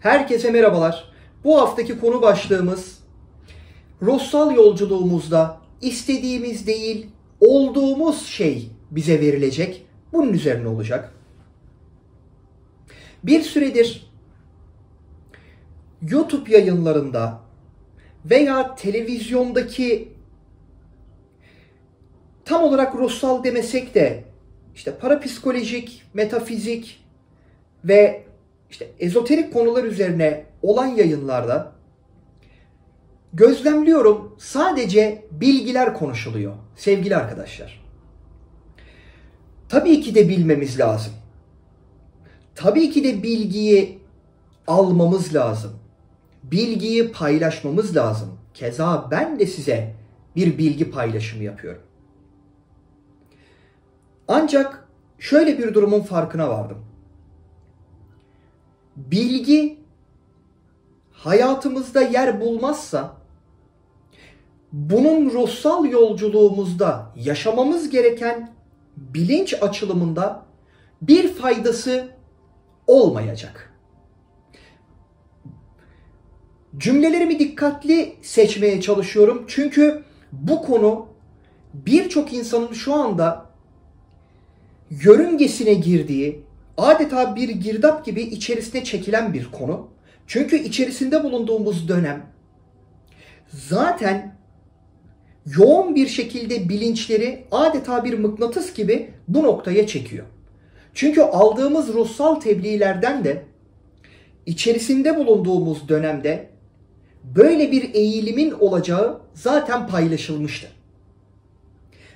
Herkese merhabalar. Bu haftaki konu başlığımız ruhsal yolculuğumuzda istediğimiz değil, olduğumuz şey bize verilecek. Bunun üzerine olacak. Bir süredir YouTube yayınlarında veya televizyondaki tam olarak ruhsal demesek de işte parapsikolojik, metafizik ve ezoterik konular üzerine olan yayınlarda gözlemliyorum, sadece bilgiler konuşuluyor sevgili arkadaşlar. Tabii ki de bilmemiz lazım. Tabii ki de bilgiyi almamız lazım. Bilgiyi paylaşmamız lazım. Keza ben de size bir bilgi paylaşımı yapıyorum. Ancak şöyle bir durumun farkına vardım. Bilgi hayatımızda yer bulmazsa bunun ruhsal yolculuğumuzda yaşamamız gereken bilinç açılımında bir faydası olmayacak. Cümlelerimi dikkatli seçmeye çalışıyorum. Çünkü bu konu birçok insanın şu anda yörüngesine girdiği, adeta bir girdap gibi içerisine çekilen bir konu. Çünkü içerisinde bulunduğumuz dönem zaten yoğun bir şekilde bilinçleri adeta bir mıknatıs gibi bu noktaya çekiyor. Çünkü aldığımız ruhsal tebliğlerden de içerisinde bulunduğumuz dönemde böyle bir eğilimin olacağı zaten paylaşılmıştı.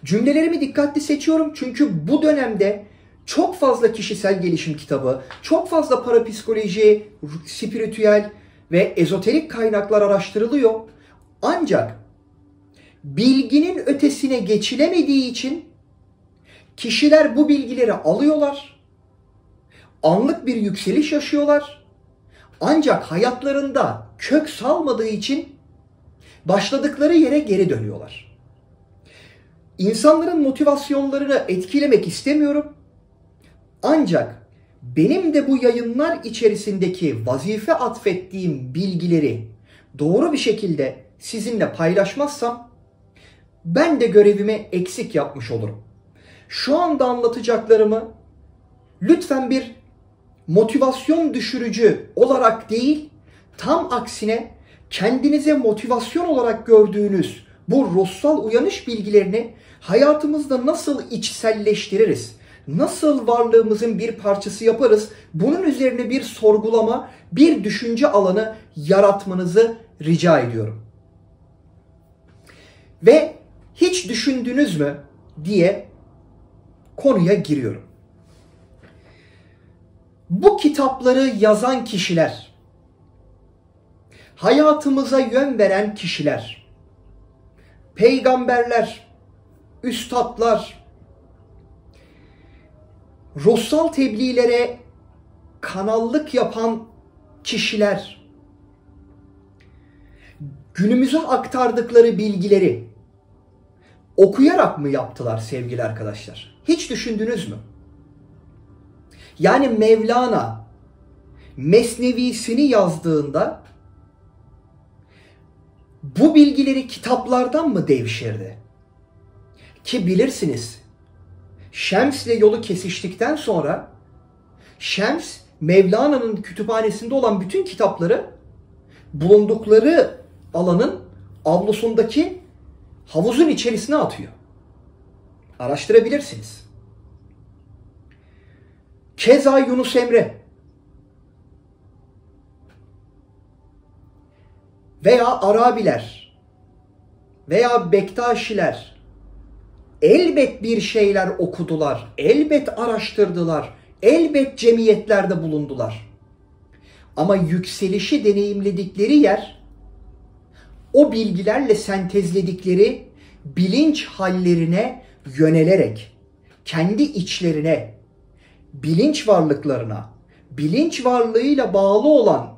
Cümlelerimi dikkatli seçiyorum çünkü bu dönemde çok fazla kişisel gelişim kitabı, çok fazla parapsikoloji, spiritüel ve ezoterik kaynaklar araştırılıyor. Ancak bilginin ötesine geçilemediği için kişiler bu bilgileri alıyorlar, anlık bir yükseliş yaşıyorlar. Ancak hayatlarında kök salmadığı için başladıkları yere geri dönüyorlar. İnsanların motivasyonlarını etkilemek istemiyorum. Ancak benim de bu yayınlar içerisindeki vazife atfettiğim bilgileri doğru bir şekilde sizinle paylaşmazsam ben de görevimi eksik yapmış olurum. Şu anda anlatacaklarımı lütfen bir motivasyon düşürücü olarak değil, tam aksine kendinize motivasyon olarak gördüğünüz bu ruhsal uyanış bilgilerini hayatımızda nasıl içselleştiririz, nasıl varlığımızın bir parçası yaparız, bunun üzerine bir sorgulama, bir düşünce alanı yaratmanızı rica ediyorum. Ve hiç düşündünüz mü diye konuya giriyorum. Bu kitapları yazan kişiler, hayatımıza yön veren kişiler, peygamberler, üstadlar, ruhsal tebliğlere kanallık yapan kişiler, günümüze aktardıkları bilgileri okuyarak mı yaptılar sevgili arkadaşlar? Hiç düşündünüz mü? Yani Mevlana Mesnevisini yazdığında bu bilgileri kitaplardan mı devşirdi? Ki bilirsiniz, Şems'le yolu kesiştikten sonra Şems, Mevlana'nın kütüphanesinde olan bütün kitapları bulundukları alanın avlusundaki havuzun içerisine atıyor. Araştırabilirsiniz. Keza Yunus Emre veya Arabiler veya Bektaşiler elbet bir şeyler okudular, elbet araştırdılar, elbet cemiyetlerde bulundular. Ama yükselişi deneyimledikleri yer, o bilgilerle sentezledikleri bilinç hallerine yönelerek, kendi içlerine, bilinç varlıklarına, bilinç varlığıyla bağlı olan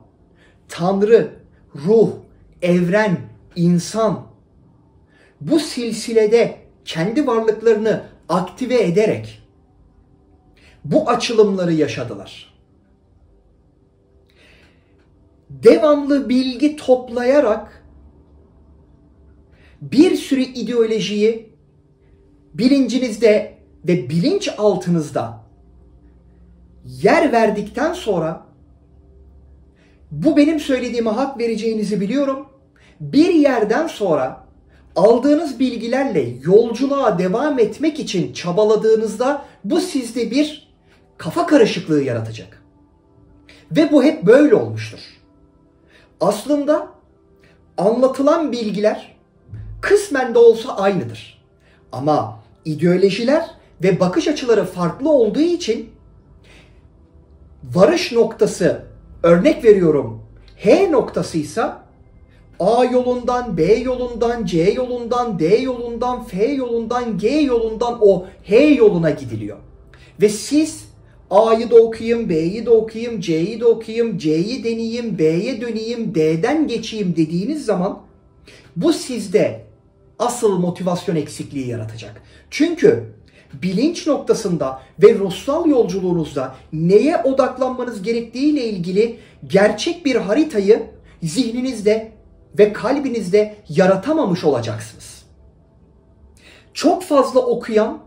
Tanrı, ruh, evren, insan, bu silsilede kendi varlıklarını aktive ederek bu açılımları yaşadılar. devamlı bilgi toplayarak bir sürü ideolojiyi bilincinizde ve bilinçaltınızda yer verdikten sonra, bu benim söylediğime hak vereceğinizi biliyorum, bir yerden sonra aldığınız bilgilerle yolculuğa devam etmek için çabaladığınızda bu sizde bir kafa karışıklığı yaratacak. Ve bu hep böyle olmuştur. Aslında anlatılan bilgiler kısmen de olsa aynıdır. Ama ideolojiler ve bakış açıları farklı olduğu için varış noktası, örnek veriyorum, H noktasıysa A yolundan, B yolundan, C yolundan, D yolundan, F yolundan, G yolundan o H yoluna gidiliyor. Ve siz A'yı da okuyayım, B'yi de okuyayım, C'yi de okuyayım, C'yi deneyeyim, B'ye döneyim, D'den geçeyim dediğiniz zaman bu sizde asıl motivasyon eksikliği yaratacak. Çünkü bilinç noktasında ve ruhsal yolculuğunuzda neye odaklanmanız gerektiğiyle ilgili gerçek bir haritayı zihninizde ve kalbinizde yaratamamış olacaksınız. Çok fazla okuyan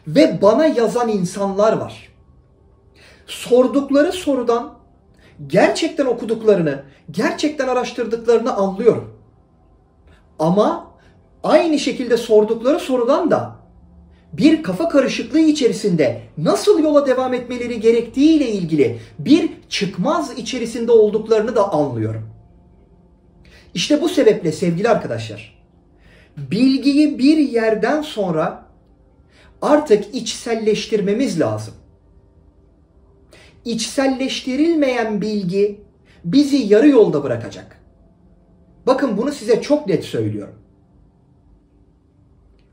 ve bana yazan insanlar var. Sordukları sorudan gerçekten okuduklarını, gerçekten araştırdıklarını anlıyorum. Ama aynı şekilde sordukları sorudan da bir kafa karışıklığı içerisinde nasıl yola devam etmeleri gerektiği ile ilgili bir çıkmaz içerisinde olduklarını da anlıyorum. İşte bu sebeple sevgili arkadaşlar, bilgiyi bir yerden sonra artık içselleştirmemiz lazım. İçselleştirilmeyen bilgi bizi yarı yolda bırakacak. Bakın bunu size çok net söylüyorum.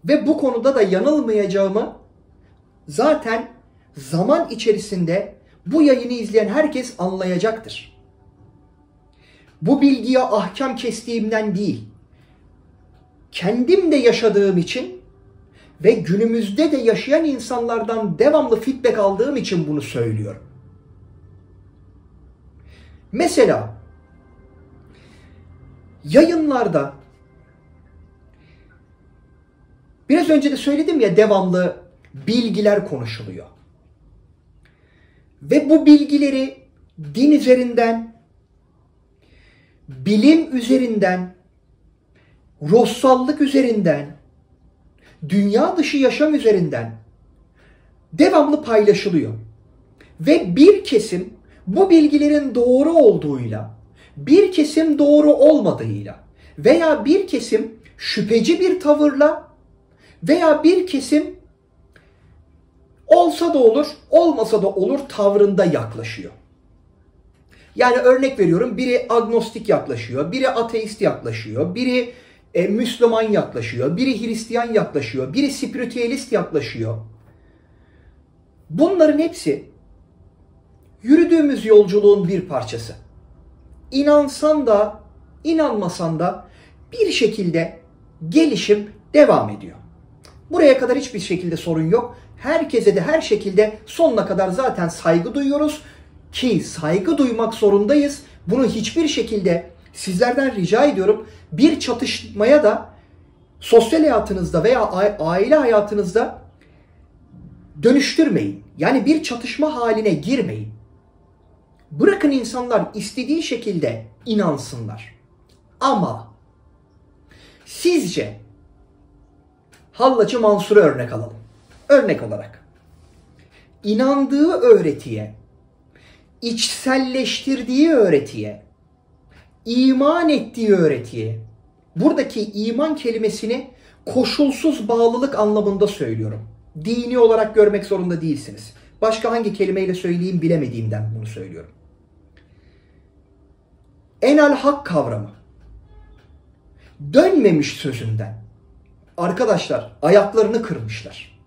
Ve bu konuda da yanılmayacağımı zaten zaman içerisinde bu yayını izleyen herkes anlayacaktır. Bu bilgiye ahkam kestiğimden değil, kendim de yaşadığım için ve günümüzde de yaşayan insanlardan devamlı feedback aldığım için bunu söylüyorum. Mesela yayınlarda biraz önce de söyledim ya, devamlı bilgiler konuşuluyor. Ve bu bilgileri din üzerinden, bilim üzerinden, ruhsallık üzerinden, dünya dışı yaşam üzerinden devamlı paylaşılıyor. Ve bir kesim bu bilgilerin doğru olduğuyla, bir kesim doğru olmadığıyla veya bir kesim şüpheci bir tavırla veya bir kesim olsa da olur, olmasa da olur tavrında yaklaşıyor. Yani örnek veriyorum, biri agnostik yaklaşıyor, biri ateist yaklaşıyor, biri Müslüman yaklaşıyor, biri Hristiyan yaklaşıyor, biri spiritüelist yaklaşıyor. Bunların hepsi yürüdüğümüz yolculuğun bir parçası. İnansan da, inanmasan da bir şekilde gelişim devam ediyor. Buraya kadar hiçbir şekilde sorun yok. Herkese de her şekilde sonuna kadar zaten saygı duyuyoruz ki saygı duymak zorundayız. Bunu hiçbir şekilde sizlerden rica ediyorum, bir çatışmaya da sosyal hayatınızda veya aile hayatınızda dönüştürmeyin. Yani bir çatışma haline girmeyin. Bırakın insanlar istediği şekilde inansınlar. Ama sizce Hallacı Mansur'u örnek alalım. Örnek olarak inandığı öğretiye, içselleştirdiği öğretiye, iman ettiği öğretiye, buradaki iman kelimesini koşulsuz bağlılık anlamında söylüyorum. Dini olarak görmek zorunda değilsiniz. Başka hangi kelimeyle söyleyeyim bilemediğimden bunu söylüyorum. Enel hak kavramı dönmemiş sözünden. Arkadaşlar ayaklarını kırmışlar.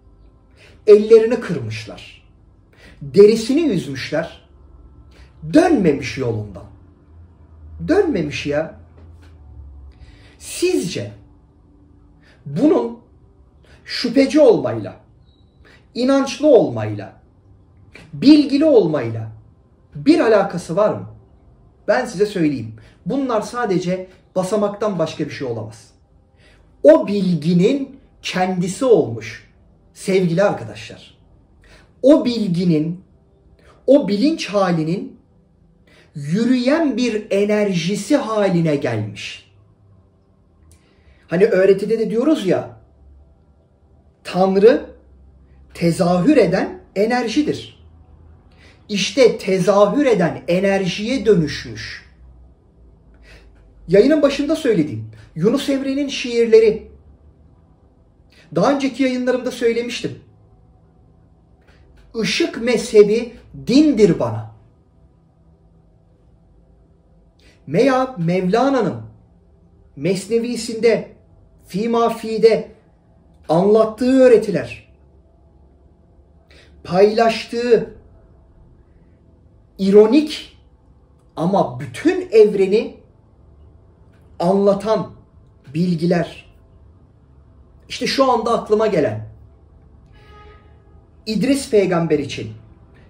Ellerini kırmışlar. Derisini üzmüşler. Dönmemiş yolundan. Dönmemiş ya. Sizce bunun şüpheci olmayla, inançlı olmayla, bilgili olmayla bir alakası var mı? Ben size söyleyeyim. Bunlar sadece basamaktan başka bir şey olamaz. O bilginin kendisi olmuş sevgili arkadaşlar. O bilginin, o bilinç halinin yürüyen bir enerjisi haline gelmiş. Hani öğretide de diyoruz ya, Tanrı tezahür eden enerjidir. İşte tezahür eden enerjiye dönüşmüş. Yayının başında söylediğim Yunus Emre'nin şiirleri, daha önceki yayınlarımda söylemiştim. Işık mezhebi dindir bana. Veya Mevlana'nın Mesnevisinde, Fîmâ Fî'de anlattığı öğretiler, paylaştığı ironik ama bütün evreni anlatan bilgiler. İşte şu anda aklıma gelen İdris peygamber için.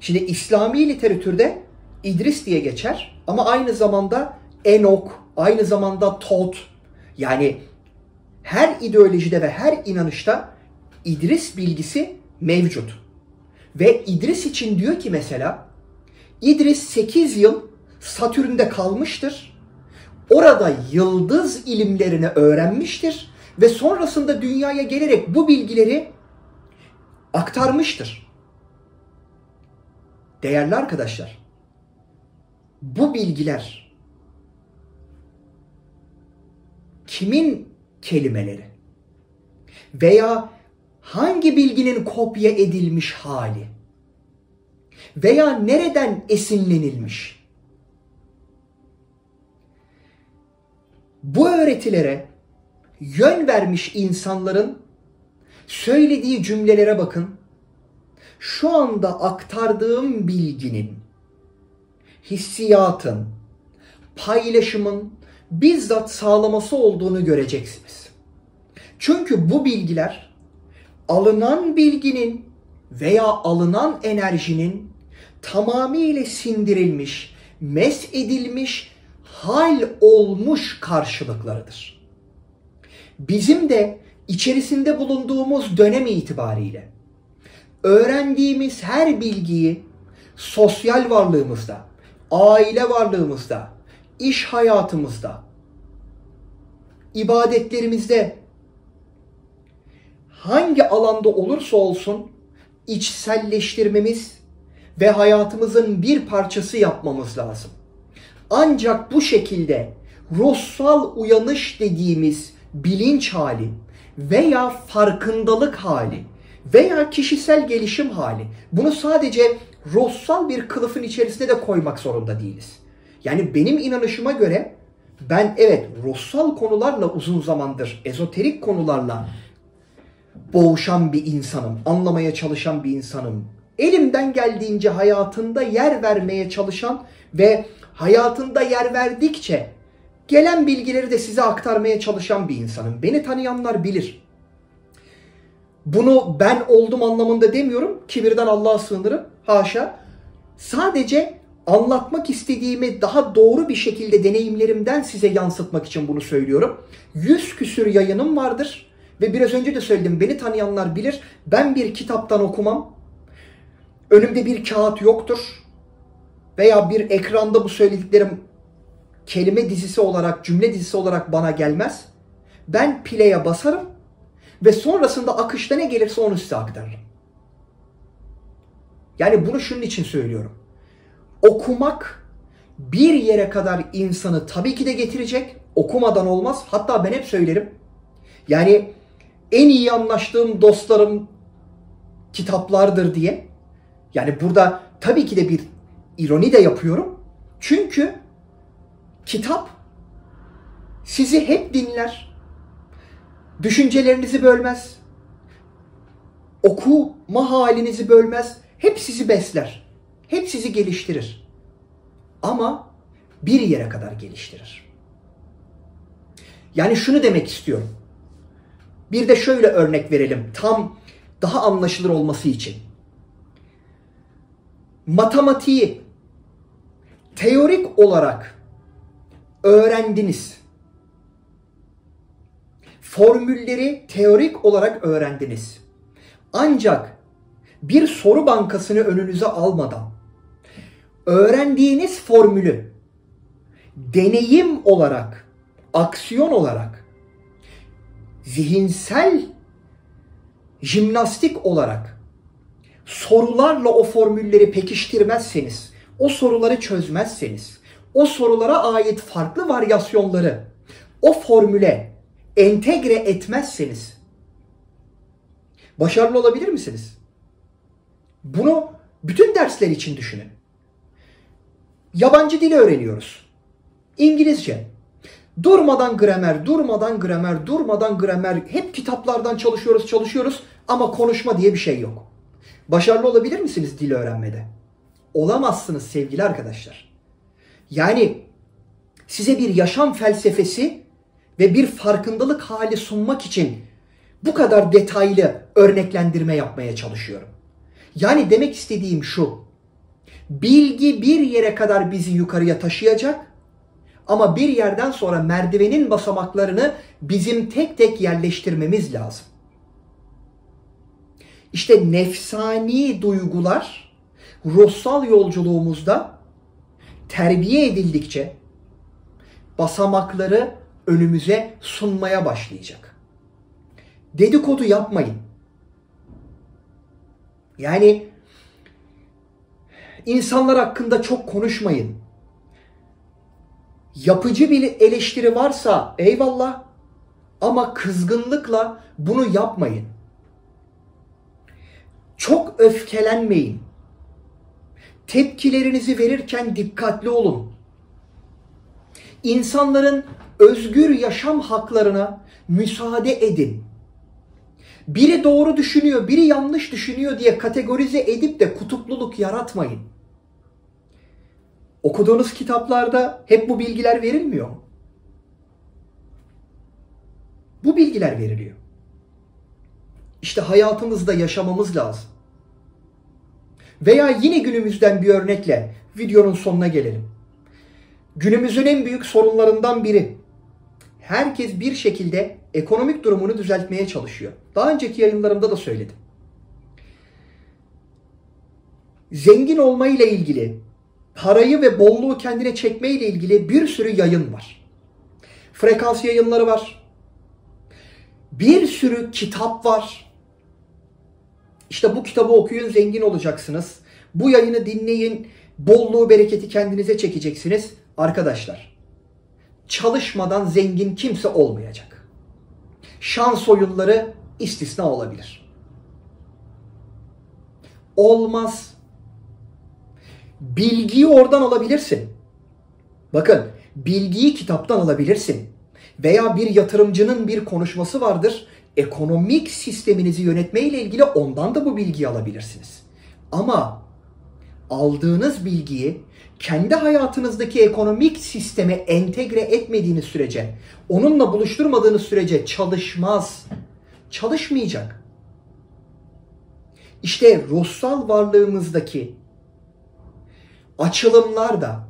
Şimdi İslami literatürde İdris diye geçer ama aynı zamanda Enok, aynı zamanda Tot. Yani her ideolojide ve her inanışta İdris bilgisi mevcut. Ve İdris için diyor ki mesela, İdris 8 yıl Satürn'de kalmıştır. Orada yıldız ilimlerini öğrenmiştir ve sonrasında dünyaya gelerek bu bilgileri aktarmıştır. Değerli arkadaşlar, bu bilgiler kimin kelimeleri veya hangi bilginin kopya edilmiş hali veya nereden esinlenilmiş? Bu öğretilere yön vermiş insanların söylediği cümlelere bakın. Şu anda aktardığım bilginin, hissiyatın, paylaşımın bizzat sağlaması olduğunu göreceksiniz. Çünkü bu bilgiler alınan bilginin veya alınan enerjinin tamamıyla sindirilmiş, mesedilmiş, hal olmuş karşılıklarıdır. Bizim de içerisinde bulunduğumuz dönem itibariyle öğrendiğimiz her bilgiyi sosyal varlığımızda, aile varlığımızda, iş hayatımızda, ibadetlerimizde, hangi alanda olursa olsun içselleştirmemiz ve hayatımızın bir parçası yapmamız lazım. Ancak bu şekilde ruhsal uyanış dediğimiz bilinç hali veya farkındalık hali veya kişisel gelişim hali, bunu sadece ruhsal bir kılıfın içerisine de koymak zorunda değiliz. Yani benim inanışıma göre ben evet ruhsal konularla uzun zamandır, ezoterik konularla boğuşan bir insanım, anlamaya çalışan bir insanım. Elimden geldiğince hayatında yer vermeye çalışan ve hayatında yer verdikçe gelen bilgileri de size aktarmaya çalışan bir insanım. Beni tanıyanlar bilir. Bunu ben oldum anlamında demiyorum. Kibirden Allah'a sığınırım. Haşa. Sadece anlatmak istediğimi daha doğru bir şekilde deneyimlerimden size yansıtmak için bunu söylüyorum. 100 küsür yayınım vardır. Ve biraz önce de söyledim. Beni tanıyanlar bilir. Ben bir kitaptan okumam. Önümde bir kağıt yoktur. Veya bir ekranda bu söylediklerim kelime dizisi olarak, cümle dizisi olarak bana gelmez. Ben play'e basarım ve sonrasında akışta ne gelirse onu size aktarırım. Yani bunu şunun için söylüyorum. Okumak bir yere kadar insanı tabii ki de getirecek. Okumadan olmaz. Hatta ben hep söylerim. Yani en iyi anlaştığım dostlarım kitaplardır diye. Yani burada tabii ki de bir ironi de yapıyorum. Çünkü kitap sizi hep dinler. Düşüncelerinizi bölmez. Okuma halinizi bölmez. Hep sizi besler. Hep sizi geliştirir. Ama bir yere kadar geliştirir. Yani şunu demek istiyorum. Bir de şöyle örnek verelim. Tam daha anlaşılır olması için. Matematiği teorik olarak öğrendiniz. Formülleri teorik olarak öğrendiniz. Ancak bir soru bankasını önünüze almadan öğrendiğiniz formülü deneyim olarak, aksiyon olarak, zihinsel jimnastik olarak sorularla o formülleri pekiştirmezseniz, o soruları çözmezseniz, o sorulara ait farklı varyasyonları o formüle entegre etmezseniz başarılı olabilir misiniz? Bunu bütün dersler için düşünün. Yabancı dili öğreniyoruz. İngilizce. Durmadan gramer, durmadan gramer, durmadan gramer. Hep kitaplardan çalışıyoruz ama konuşma diye bir şey yok. Başarılı olabilir misiniz dil öğrenmede? Olamazsınız sevgili arkadaşlar. Yani size bir yaşam felsefesi ve bir farkındalık hali sunmak için bu kadar detaylı örneklendirme yapmaya çalışıyorum. Yani demek istediğim şu. Bilgi bir yere kadar bizi yukarıya taşıyacak ama bir yerden sonra merdivenin basamaklarını bizim tek tek yerleştirmemiz lazım. İşte nefsani duygular ruhsal yolculuğumuzda terbiye edildikçe basamakları önümüze sunmaya başlayacak. Dedikodu yapmayın. Yani insanlar hakkında çok konuşmayın. Yapıcı bir eleştiri varsa eyvallah ama kızgınlıkla bunu yapmayın. Çok öfkelenmeyin. Tepkilerinizi verirken dikkatli olun. İnsanların özgür yaşam haklarına müsaade edin. Biri doğru düşünüyor, biri yanlış düşünüyor diye kategorize edip de kutupluluk yaratmayın. Okuduğunuz kitaplarda hep bu bilgiler verilmiyor mu? Bu bilgiler veriliyor. İşte hayatımızda yaşamamız lazım. Veya yine günümüzden bir örnekle videonun sonuna gelelim. Günümüzün en büyük sorunlarından biri. Herkes bir şekilde ekonomik durumunu düzeltmeye çalışıyor. Daha önceki yayınlarımda da söyledim. Zengin olmayla ilgili, parayı ve bolluğu kendine çekmeyle ilgili bir sürü yayın var. Frekans yayınları var. Bir sürü kitap var. İşte bu kitabı okuyun, zengin olacaksınız. Bu yayını dinleyin, bolluğu, bereketi kendinize çekeceksiniz. Arkadaşlar, çalışmadan zengin kimse olmayacak. Şans oyunları istisna olabilir. Olmaz. Bilgiyi oradan alabilirsin. Bakın, bilgiyi kitaptan alabilirsin. Veya bir yatırımcının bir konuşması vardır. Ekonomik sisteminizi yönetmeyle ilgili ondan da bu bilgiyi alabilirsiniz. Ama aldığınız bilgiyi kendi hayatınızdaki ekonomik sisteme entegre etmediğiniz sürece, onunla buluşturmadığınız sürece çalışmaz. Çalışmayacak. İşte ruhsal varlığımızdaki açılımlar da,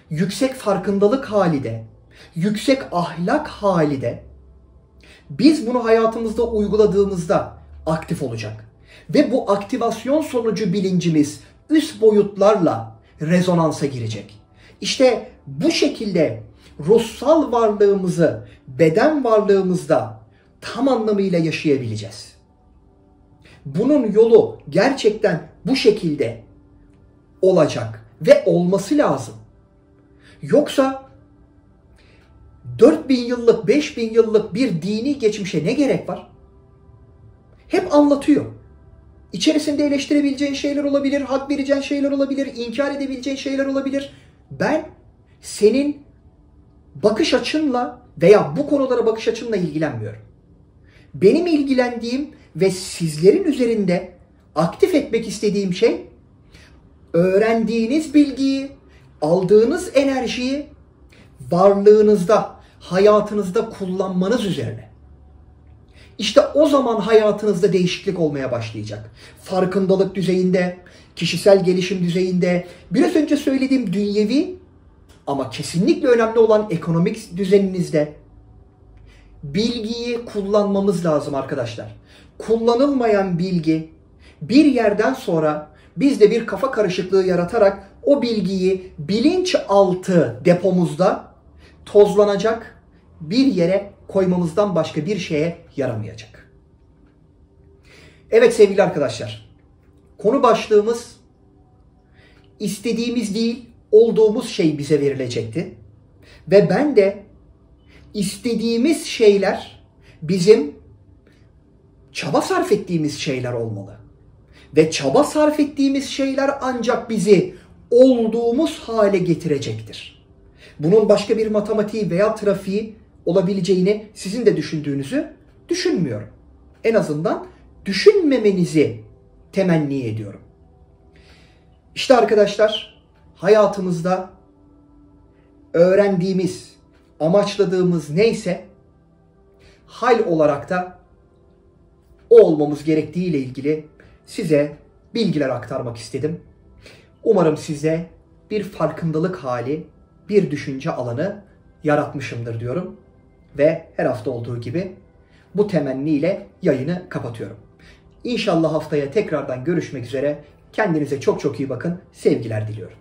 yüksek farkındalık hali de, yüksek ahlak hali de biz bunu hayatımızda uyguladığımızda aktif olacak. Ve bu aktivasyon sonucu bilincimiz üst boyutlarla rezonansa girecek. İşte bu şekilde ruhsal varlığımızı beden varlığımızda tam anlamıyla yaşayabileceğiz. Bunun yolu gerçekten bu şekilde olacak ve olması lazım. Yoksa 4000 yıllık, 5000 yıllık bir dini geçmişe ne gerek var? Hep anlatıyor. İçerisinde eleştirebileceğin şeyler olabilir, hak vereceğin şeyler olabilir, inkar edebileceğin şeyler olabilir. Ben senin bakış açınla veya bu konulara bakış açınla ilgilenmiyorum. Benim ilgilendiğim ve sizlerin üzerinde aktif etmek istediğim şey öğrendiğiniz bilgiyi, aldığınız enerjiyi varlığınızda, hayatınızda kullanmanız üzerine. İşte o zaman hayatınızda değişiklik olmaya başlayacak. Farkındalık düzeyinde, kişisel gelişim düzeyinde, biraz önce söylediğim dünyevi Ama kesinlikle önemli olan ekonomik düzeninizde bilgiyi kullanmamız lazım arkadaşlar. Kullanılmayan bilgi bir yerden sonra bizde bir kafa karışıklığı yaratarak o bilgiyi bilinçaltı depomuzda tozlanacak, bir yere koymamızdan başka bir şeye yaramayacak. Evet sevgili arkadaşlar, konu başlığımız istediğimiz değil, olduğumuz şey bize verilecekti. Ve ben de istediğimiz şeyler bizim çaba sarf ettiğimiz şeyler olmalı. Ve çaba sarf ettiğimiz şeyler ancak bizi olduğumuz hale getirecektir. Bunun başka bir matematiği veya trafiği olabileceğini sizin de düşündüğünüzü düşünmüyorum. En azından düşünmemenizi temenni ediyorum. İşte arkadaşlar, hayatımızda öğrendiğimiz, amaçladığımız neyse hal olarak da o olmamız gerektiği ile ilgili size bilgiler aktarmak istedim. Umarım size bir farkındalık hali, bir düşünce alanı yaratmışımdır diyorum. Ve her hafta olduğu gibi bu temenniyle yayını kapatıyorum. İnşallah haftaya tekrardan görüşmek üzere. Kendinize çok çok iyi bakın. Sevgiler diliyorum.